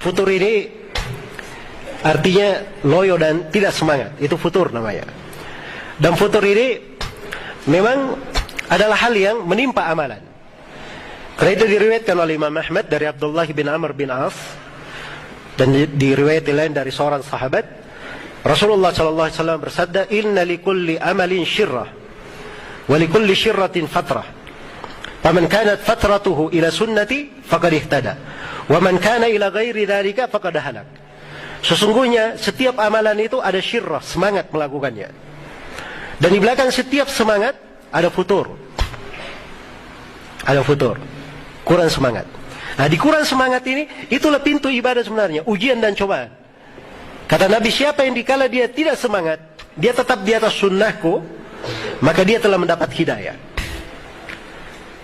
futur ini artinya loyo dan tidak semangat. Itu futur namanya. Dan futur ini memang adalah hal yang menimpa amalan. Karena itu diriwayatkan oleh Imam Ahmad dari Abdullah bin Amr bin Auf, dan diriwayatkan lain dari seorang sahabat, Rasulullah SAW bersabda, "Inna likulli amalin syirrah, wa likulli syirratin fatrah. Faman kanat fatratuhu ila sunnati faqad ihtada, wa man kana ila ghairi dzalika faqad halak." Sesungguhnya setiap amalan itu ada syirrah, semangat melakukannya. Dan di belakang setiap semangat ada futur. Ada futur. Kurang semangat. Nah, di kurang semangat ini, itulah pintu ibadah sebenarnya, ujian dan cobaan. Kata Nabi, siapa yang dikala dia tidak semangat, dia tetap di atas sunnahku, maka dia telah mendapat hidayah.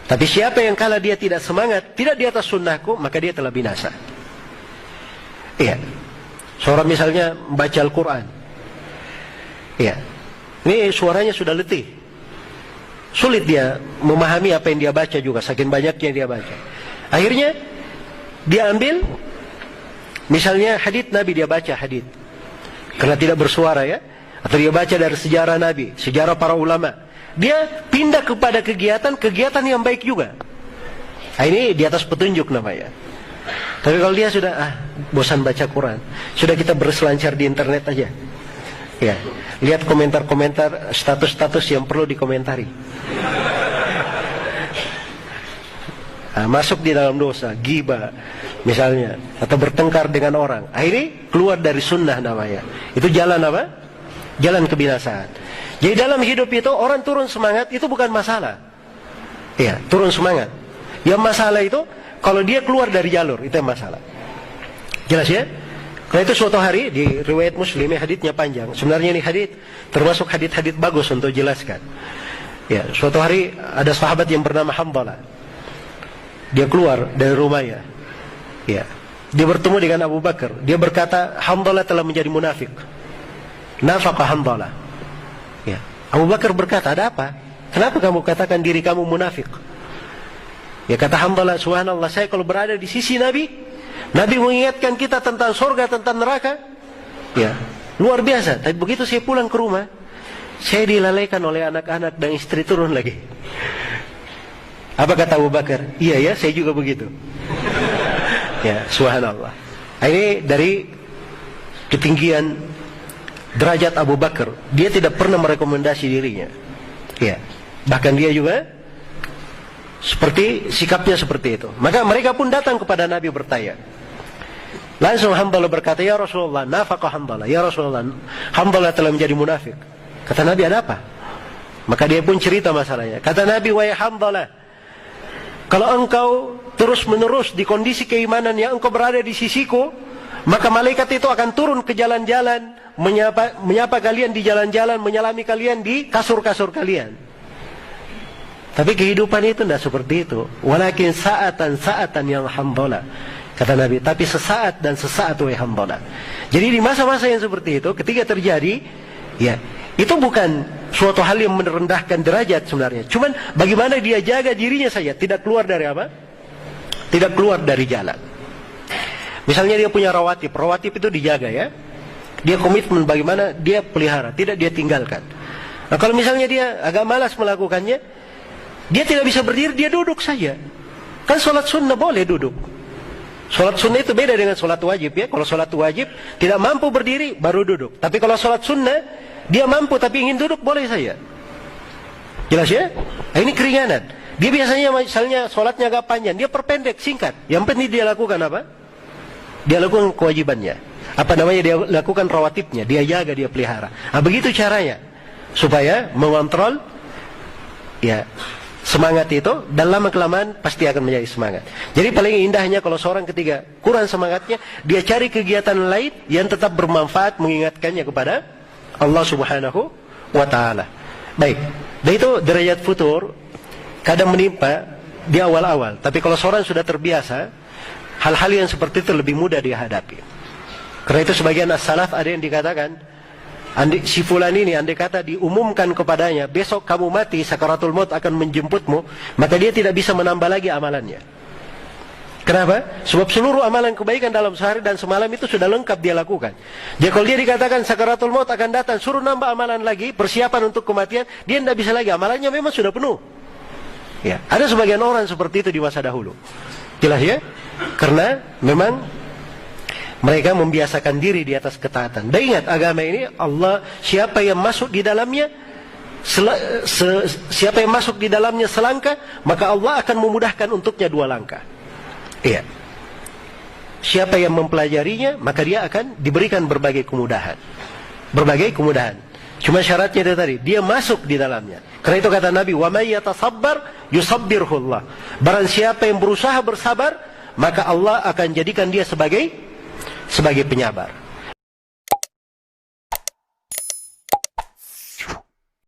Tapi siapa yang kala dia tidak semangat, tidak di atas sunnahku, maka dia telah binasa. Iya. Seorang misalnya membaca Al-Quran. Iya. Ini suaranya sudah letih. Sulit dia memahami apa yang dia baca juga, saking banyaknya dia baca. Akhirnya dia ambil misalnya hadits Nabi, dia baca hadits karena tidak bersuara ya, atau dia baca dari sejarah Nabi, sejarah para ulama. Dia pindah kepada kegiatan yang baik juga. Nah, ini di atas petunjuk namanya. Tapi kalau dia sudah bosan baca Quran, sudah kita berselancar di internet aja. Ya, lihat komentar-komentar, status-status yang perlu dikomentari. Nah, masuk di dalam dosa, ghibah misalnya, atau bertengkar dengan orang. Akhirnya keluar dari sunnah namanya. Itu jalan apa? Jalan kebinasaan. Jadi dalam hidup itu orang turun semangat itu bukan masalah. Ya, turun semangat. Yang masalah itu kalau dia keluar dari jalur, itu yang masalah. Jelas ya? Karena itu suatu hari di riwayat Muslim, haditsnya panjang. Sebenarnya ini hadits termasuk hadits bagus untuk jelaskan. Ya, suatu hari ada sahabat yang bernama Hamdalah. Dia keluar dari rumahnya. Ya, dia bertemu dengan Abu Bakar. Dia berkata, Hamdalah telah menjadi munafik. Nafaqah Hamdalah. Ya, Abu Bakar berkata, ada apa? Kenapa kamu katakan diri kamu munafik? Ya, kata Hamdalah, subhanallah, saya kalau berada di sisi Nabi mengingatkan kita tentang surga, tentang neraka. Ya, luar biasa. Tapi begitu saya pulang ke rumah, saya dilalaikan oleh anak-anak dan istri turun lagi. Apa kata Abu Bakar? Iya ya, saya juga begitu. Ya, subhanallah. Ini dari ketinggian derajat Abu Bakar. Dia tidak pernah merekomendasi dirinya. Ya, bahkan dia juga seperti sikapnya seperti itu. Maka mereka pun datang kepada Nabi bertanya. Langsung Hamdalah berkata, ya Rasulullah, nafaqah Hamdalah. Ya Rasulullah, Hamdalah telah menjadi munafik. Kata Nabi, ada apa? Maka dia pun cerita masalahnya. Kata Nabi, wahai Hamdalah, kalau engkau terus menerus di kondisi keimanan yang engkau berada di sisiku, maka malaikat itu akan turun ke jalan-jalan, menyapa kalian di jalan-jalan, menyalami kalian di kasur-kasur kalian. Tapi kehidupan itu tidak seperti itu. Walakin sa'atan yang Hamdalah. Kata Nabi, tapi sesaat dan sesaat wahai Hamdalah. Jadi di masa-masa yang seperti itu, ketika terjadi, ya, itu bukan suatu hal yang merendahkan derajat sebenarnya. Cuman bagaimana dia jaga dirinya saja, tidak keluar dari apa? Tidak keluar dari jalan. Misalnya dia punya rawatib itu dijaga ya. Dia komitmen bagaimana dia pelihara, tidak dia tinggalkan. Nah, kalau misalnya dia agak malas melakukannya, dia tidak bisa berdiri, dia duduk saja. Kan sholat sunnah boleh duduk. Sholat sunnah itu beda dengan sholat wajib ya. Kalau sholat wajib tidak mampu berdiri baru duduk. Tapi kalau sholat sunnah dia mampu tapi ingin duduk boleh saja. Jelas ya? Nah, ini keringanan. Dia biasanya misalnya sholatnya agak panjang, dia perpendek, singkat. Yang penting dia lakukan apa? Dia lakukan kewajibannya. Apa namanya? Dia lakukan rawatibnya. Dia jaga, dia pelihara. Nah, begitu caranya supaya mengontrol ya semangat itu, dan lama-kelamaan pasti akan menjadi semangat. Jadi paling indahnya kalau seorang ketika kurang semangatnya, dia cari kegiatan lain yang tetap bermanfaat, mengingatkannya kepada Allah Subhanahu wa Ta'ala. Baik, dan itu derajat futur kadang menimpa di awal-awal. Tapi kalau seorang sudah terbiasa, hal-hal yang seperti itu lebih mudah dihadapi. Karena itu sebagian as-salaf ada yang dikatakan, si fulan ini andai kata diumumkan kepadanya, besok kamu mati, sakaratul maut akan menjemputmu, maka dia tidak bisa menambah lagi amalannya. Kenapa? Sebab seluruh amalan kebaikan dalam sehari dan semalam itu sudah lengkap dia lakukan. Jadi kalau dia dikatakan sakaratul maut akan datang, suruh nambah amalan lagi, persiapan untuk kematian, dia tidak bisa lagi, amalannya memang sudah penuh. Ya, ada sebagian orang seperti itu di masa dahulu. Jelas ya? Karena memang mereka membiasakan diri di atas ketaatan. Dan ingat, agama ini Allah, siapa yang masuk di dalamnya siapa yang masuk di dalamnya selangkah, maka Allah akan memudahkan untuknya 2 langkah. Iya. Siapa yang mempelajarinya, maka dia akan diberikan berbagai kemudahan. Berbagai kemudahan. Cuma syaratnya dia tadi, dia masuk di dalamnya. Karena itu kata Nabi, "Wa may yatasabbar yusabbirhullah." Barang siapa yang berusaha bersabar, maka Allah akan jadikan dia sebagai penyabar.